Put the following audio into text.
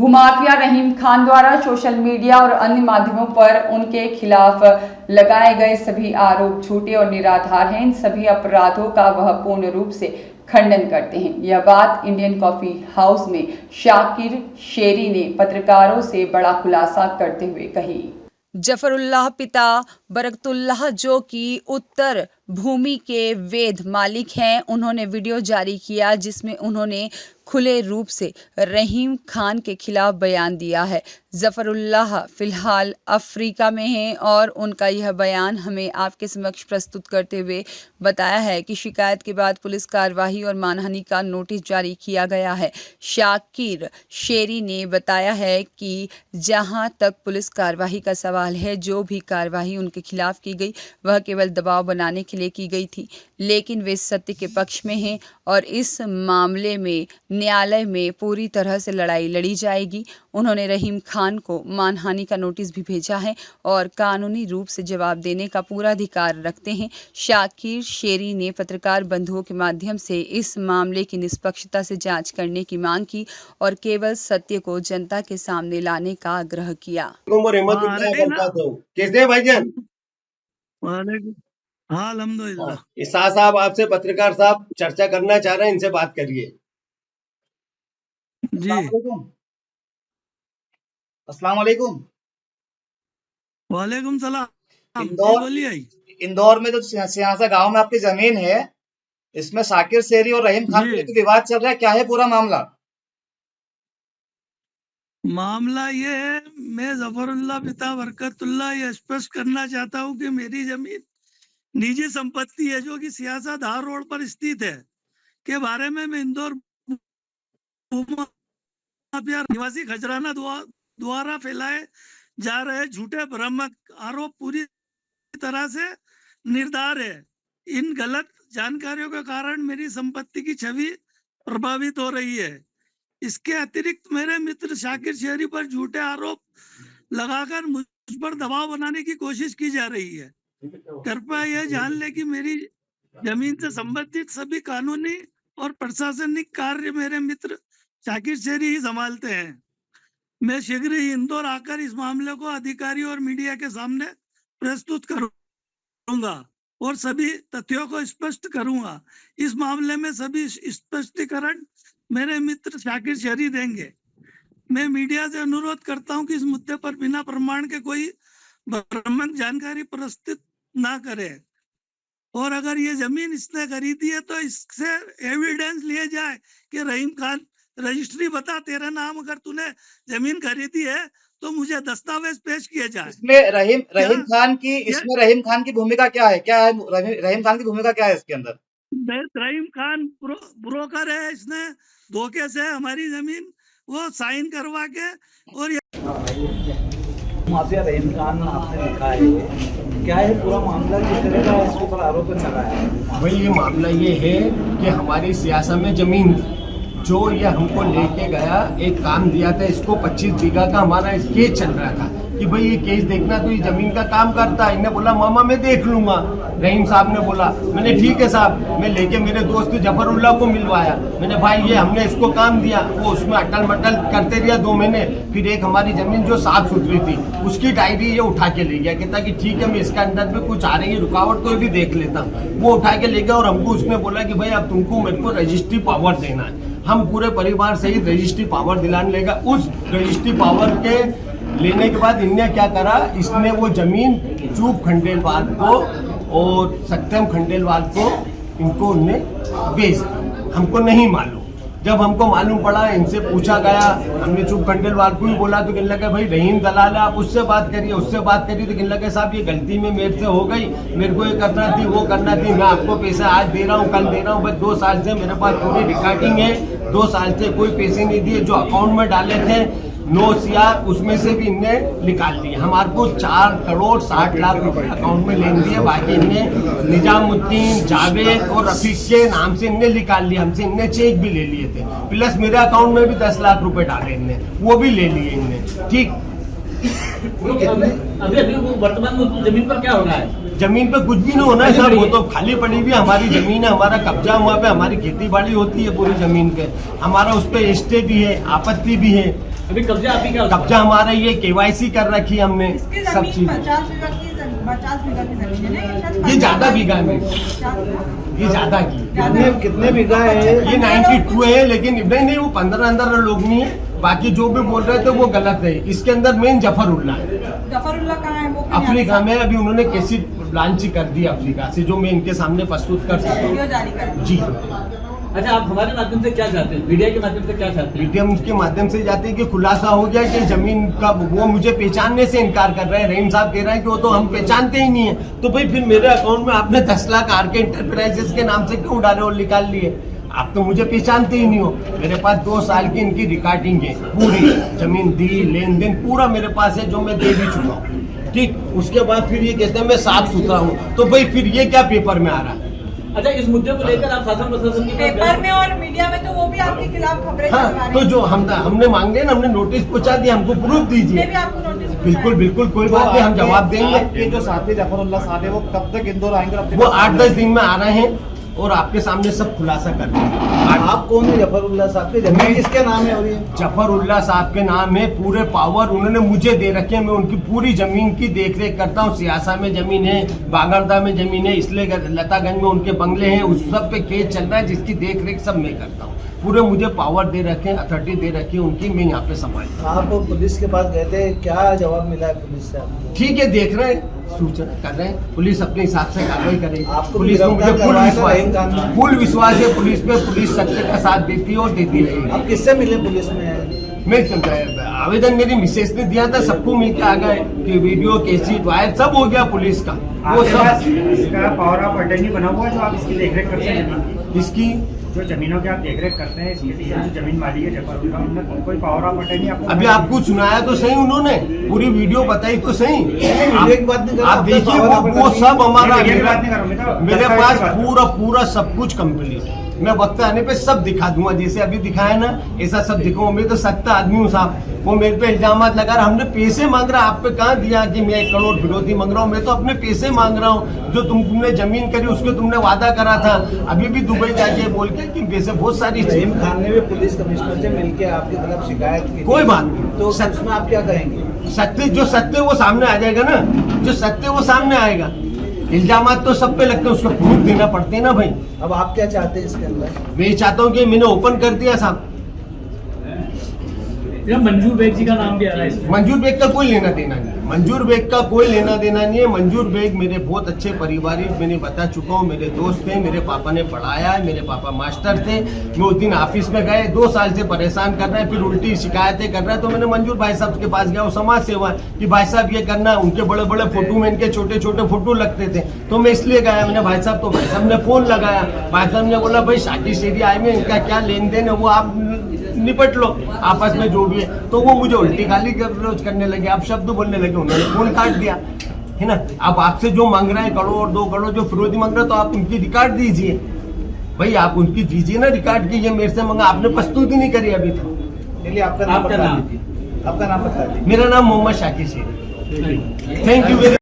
भूमाफिया रहीम खान द्वारा social media और अन्य माध्यमों पर उनके खिलाफ लगाए गए सभी आरोप झूठे और निराधार हैं। इन सभी अपराधों का वह पूर्ण रूप से खंडन करते हैं। यह बात इंडियन कॉफी हाउस में शाकिर शेरी ने पत्रकारों से बड़ा खुलासा करते हुए कही। जफरुल्लाह पिता बरकतुल्लाह, जो कि उत्तर भूमि के वेद मालिक हैं, उन्होंने वीडियो जारी किया जिसमें उन्होंने खुले रूप से रहीम खान के खिलाफ बयान दिया है। जफरुल्लाह फिलहाल अफ्रीका में हैं और उनका यह बयान हमें आपके समक्ष प्रस्तुत करते हुए बताया है कि शिकायत के बाद पुलिस कार्रवाई और मानहानि का नोटिस जारी किया गया है। शाकिर शेरी ने बताया है कि जहां तक पुलिस कार्रवाई का सवाल है, जो भी कार्रवाई उनके खिलाफ की गई वह केवल दबाव बनाने के लिए की गई थी, लेकिन वे सत्य के पक्ष में हैं और इस मामले में न्यायालय में पूरी तरह से लड़ाई लड़ी जाएगी। उन्होंने रहीम खान को मानहानि का नोटिस भी भेजा है और कानूनी रूप से जवाब देने का पूरा अधिकार रखते हैं। शाकिर शेरी ने पत्रकार बंधुओं के माध्यम से इस मामले की निष्पक्षता से जांच करने की मांग की और केवल सत्य को जनता के सामने लाने का आग्रह किया। कैसे भाईजान? हाँ, अल्हम्दुलिल्लाह। ईसा साहब आपसे पत्रकार साहब चर्चा करना चाह रहे हैं, इनसे बात करिए। जी, अस्सलाम वालेकुम। वालेकुम सलाम। जी इंदौर बोलिए। इंदौर में जो सियासा गांव में आपकी जमीन है, इसमें शाकिर शेरी और रहीम खान जी। के विवाद चल रहा है, क्या है पूरा मामला? मामला ये है, मैं जफरुल्लाह पिता बरकतुल्लाह ये स्पष्ट करना चाहता हूँ कि मेरी जमीन निजी संपत्ति है जो कि सियासा धार रोड पर स्थित है, के बारे में मैं इंदौर भूमाफिया निवासी खजराना द्वारा फैलाए जा रहे झूठे भ्रामक आरोप पूरी तरह से निर्धार है। इन गलत जानकारियों के कारण मेरी संपत्ति की छवि प्रभावित हो रही है। इसके अतिरिक्त मेरे मित्र शाकिर शेरी पर झूठे आरोप लगाकर मुझ पर दबाव बनाने की कोशिश की जा रही है। कृपया यह जान ले कि मेरी जमीन से संबंधित सभी कानूनी और प्रशासनिक कार्य मेरे मित्र शाकिर शेरी ही संभालते हैं। मैं शीघ्र ही इंदौर आकर इस मामले को अधिकारी और मीडिया के सामने प्रस्तुत करूंगा और सभी तथ्यों को स्पष्ट करूंगा। इस मामले में सभी स्पष्टीकरण मेरे मित्र शाकिर शेरी देंगे। मैं मीडिया से अनुरोध करता हूं कि इस मुद्दे पर बिना प्रमाण के कोई भ्रामक जानकारी प्रस्तुत ना करे और अगर ये जमीन इसने खरीदी है तो इससे एविडेंस लिए जाए कि रहीम खान, रजिस्ट्री बता तेरा नाम, अगर तूने जमीन खरीदी है तो मुझे दस्तावेज पेश किए जाए। इसमें रहीम खान की भूमिका क्या है? रहीम खान की भूमिका क्या है इसके अंदर? रहीम खान ब्रोकर है। इसने धोखे से हमारी जमीन वो साइन करवा के और माफिया रहीम खान आपने लिखा है, क्या है पूरा मामला, किस तरह का इसके ऊपर आरोप लगा है? भाई ये मामला ये है कि हमारी सियासत में जमीन थी, जो ये हमको लेके गया, एक काम दिया था, इसको 25 बीघा का हमारा केस चल रहा था कि भाई ये केस देखना, तो ये जमीन का काम करता है। इन्हें बोला मामा मैं देख लूंगा, रहीम साहब ने बोला। मैंने ठीक है साहब, मैं लेके मेरे दोस्त जफरुल्लाह को मिलवाया। मैंने भाई ये हमने इसको काम दिया, वो उसमें अटल मटल करते रहा 2 महीने। फिर एक हमारी जमीन जो साफ सुथरी थी उसकी डायरी ये उठा के ले गया, कहता कि ठीक है मैं इसके अंदर भी कुछ आ रही है रुकावट तो भी देख लेता हूँ। वो उठा के ले गया और हमको उसने बोला कि भाई अब तुमको मेरे को रजिस्ट्री पावर देना है। हम पूरे परिवार सहित रजिस्ट्री पावर दिलाने लेगा। उस रजिस्ट्री पावर के लेने के बाद इनने क्या करा, इसने वो जमीन चूप खंडेलवाल को और सत्यम खंडेलवाल को इनको उनने बेच दी। हमको नहीं मालूम। जब हमको मालूम पड़ा, इनसे पूछा गया, हमने चूप खंडेलवाल को ही बोला तो कहने लगा भाई रहीम दलाल है, आप उससे बात करिए। उससे बात करी तो कहने लगा साहब ये गलती में मेरे से हो गई, मेरे को ये करना थी वो करना थी, मैं आपको पैसा आज दे रहा हूँ कल दे रहा हूँ। बस 2 साल से मेरे पास पूरी रिकॉर्डिंग है, 2 साल से कोई पैसे नहीं दिए। जो अकाउंट में डाले थे 9 CR उसमें से भी इनने निकाल दिए। हमारे को 4 करोड़ 60 लाख रुपए अकाउंट में लेन दिए। बाकी इनने निजामुद्दीन, जावेद और रफीक के नाम से इनने निकाल लिया। हमसे इनने चेक भी ले लिए थे, प्लस मेरे अकाउंट में भी 10 लाख रुपए डाले इनने, वो भी ले लिए इनने। ठीक, अभी वर्तमान में जमीन पर क्या हो रहा है? जमीन पे कुछ भी नहीं होना है साहब, वो तो खाली पड़ी हुई हमारी जमीन है, हमारा कब्जा हुआ पे, हमारी खेती बाड़ी होती है पूरी जमीन पे, हमारा उस पे स्टे भी है, आपत्ति भी है। अभी कब्जा आप ही का कब्जा हमारा ये केवाईसी कर रखी है हमने इसकी सब जमीन चीज। 50 बीघा की जमीन है ना? शायद ये ज्यादा बीघा है मेरी, 50 ये ज्यादा की कितने बीघा है? ये 92 है, लेकिन नहीं वो 15 लोग नहीं है। बाकी जो भी बोल रहे थे वो गलत है। इसके अंदर मेन जफरुल्ला है, जफरुल्ला कहाँ है? वो कहाँ अफ्रीका में। अभी उन्होंने कैसी लॉन्च कर दी अफ्रीका से, जो मैं इनके सामने प्रस्तुत कर सकता वीडियो हूँ। जारी कर जी अच्छा, आप हमारे माध्यम से क्या चाहते हैं, मीडिया के माध्यम से क्या चाहते हैं? मीडियम के माध्यम से जाते हैं कि खुलासा हो गया कि जमीन का वो मुझे पहचानने से इनकार कर रहे हैं। रहीम साहब कह रहे हैं कि वो तो हम पहचानते ही नहीं है। तो भाई फिर मेरे अकाउंट में आपने 10 लाख आर के इंटरप्राइजेस के नाम से क्यों डाले और निकाल लिए? आप तो मुझे पहचानते ही नहीं हो। मेरे पास 2 साल की इनकी रिकॉर्डिंग है, पूरी जमीन दी लेन देन पूरा मेरे पास है, जो मैं दे भी चुका हूँ। ठीक, उसके बाद फिर ये कहते हैं मैं साफ सुथरा हूँ। तो भाई फिर ये क्या पेपर में आ रहा है? अच्छा, इस मुद्दे को लेकर आप शासन प्रशासन की पेपर में और मीडिया में तो वो भी आपके खिलाफ खबरें चलवा हाँ, रहे तो हैं। जो हमने मांगे ना, हमने नोटिस पहुंचा दिया, हमको प्रूफ उसने दीजिए। भी आपको नोटिस बिल्कुल बिल्कुल, कोई बात नहीं, हम जवाब देंगे। आपके जो साथी जफरुल्ला साहब है वो कब तक इंदौर आएंगे? और अपने वो 8-10 दिन में आ रहे हैं और आपके सामने सब खुलासा कर देंगे। आप कौन है जफरुल्ला साहब की जमीन किसके नाम है? और ये जफरुल्ला साहब के नाम है, पूरे पावर उन्होंने मुझे दे रखे हैं। मैं उनकी पूरी जमीन की देखरेख करता हूँ। सियासा में जमीन है, बागरदा में जमीन है, इसलिए लतागंज में उनके बंगले हैं, उस सब पे केस चल रहा है, जिसकी देखरेख सब मैं करता हूँ। पूरे मुझे पावर दे रखे हैं, अथॉरिटी दे रखी है उनकी, मैं यहाँ पे संभालता हूँ। आप पुलिस के पास गए थे, क्या जवाब मिला है पुलिस से आपको? ठीक है, देख रहे हैं, सूचना कर रहे हैं, पुलिस अपने हिसाब से कार्रवाई करेगी। आपको पुलिस पे मुझे गिरफ्तार फुल विश्वास है पुलिस पे। पुलिस सत्य का साथ देती है और देती रहेगी। आप किससे मिले पुलिस में? मैं आवेदन मेरी मिसेस ने दिया था, सबको मिलके आ गए कि वीडियो कैसेट वायर सब हो गया पुलिस का। वो आपके पास सब इसका पावर ऑफ अटर्नी बना हुआ है जो आप इसकी देखरेख करते हैं जमीन इसकी जो जमीनों की आप देखरेख करते हैं, इसके लिए जो जमीन मालिक है जफरुल्ला, उनने कोई पावर ऑफ अटर्नी आपको अभी आपको सुनाया तो सही, उन्होंने पूरी वीडियो बताई तो सही। वीडियो की बात नहीं कर रहा, आप आपका देखिए power of वो attorney- सब हमारा वीडियो की बात नहीं कर रहा हूं, मैं तो मेरे दस्तावेज पास की बात कर पूरा पूरा सब कुछ कंप्लीट है। मैं वक्त आने पे सब दिखा दूंगा, जैसे अभी दिखाया ना ऐसा सब दिखाऊंगा। मैं तो सत्ता आदमी हूँ साहब। वो मेरे पे इल्जाम लगा रहा, हमने पैसे मांग रहा, आप पे कहाँ दिया कि मैं 1 करोड़ फिरौती मांग रहा हूँ? मैं तो अपने पैसे मांग रहा हूँ। जो तुमने जमीन करी उसके तुमने वादा करा था, अभी भी दुबई जाके बोल के कि पैसे बहुत सारी रहीम खान ने भी पुलिस कमिश्नर से मिलकर आपकी तरफ शिकायत की। कोई बात नहीं। तो उसमें आप क्या कहेंगे? सत्य जो सत्य वो सामने आ जाएगा ना, जो सत्य वो सामने आएगा। इल्जामात तो सब पे लगते हैं, उसको प्रूफ देना पड़ते हैं ना भाई। अब आप क्या चाहते हैं इसके अंदर? मैं ये चाहता हूँ कि मैंने ओपन कर दिया साहब। मंजूर बेग जी का नाम भी आ रहा है इसमें। मंजूर बेग का कोई लेना देना नहीं है। मंजूर बेग का कोई लेना देना नहीं है। मंजूर बेग मेरे बहुत अच्छे पारिवारिक, मैंने बता चुका हूँ, मेरे दोस्त थे, मेरे पापा ने पढ़ाया है, मेरे पापा मास्टर थे। मैं उस दिन ऑफिस में गए, 2 साल से परेशान कर रहे हैं, फिर उल्टी शिकायतें कर रहे हैं। तो मैंने मंजूर भाई साहब के पास गया, वो समाज सेवा कि भाई साहब ये करना। उनके बड़े बड़े फोटो में इनके छोटे छोटे फोटो लगते थे, तो मैं इसलिए गया। मैंने भाई साहब, तो भाई साहब ने फोन लगाया। भाई साहब ने बोला भाई शादी शेरी आए में इनका क्या लेन देन है वो आप निपट लो आपस में जो भी है। तो वो मुझे उल्टी गाली गलौज करने लगे, आप शब्द बोलने लगे, उन्होंने फोन काट दिया है ना। अब आपसे जो मांग रहे हैं 1 करोड़ 2 करोड़ जो फिरौती मांग रहे हैं, तो आप उनकी रिकॉर्ड दीजिए भाई, आप उनकी दीजिए ना रिकॉर्ड की। ये मेरे से मांगा, आपने प्रस्तुति नहीं करी अभी तक। चलिए आपका नाम बता दीजिए। आपका नाम बता दीजिए। मेरा नाम Mohammad Shakir Sheikh. Thank you very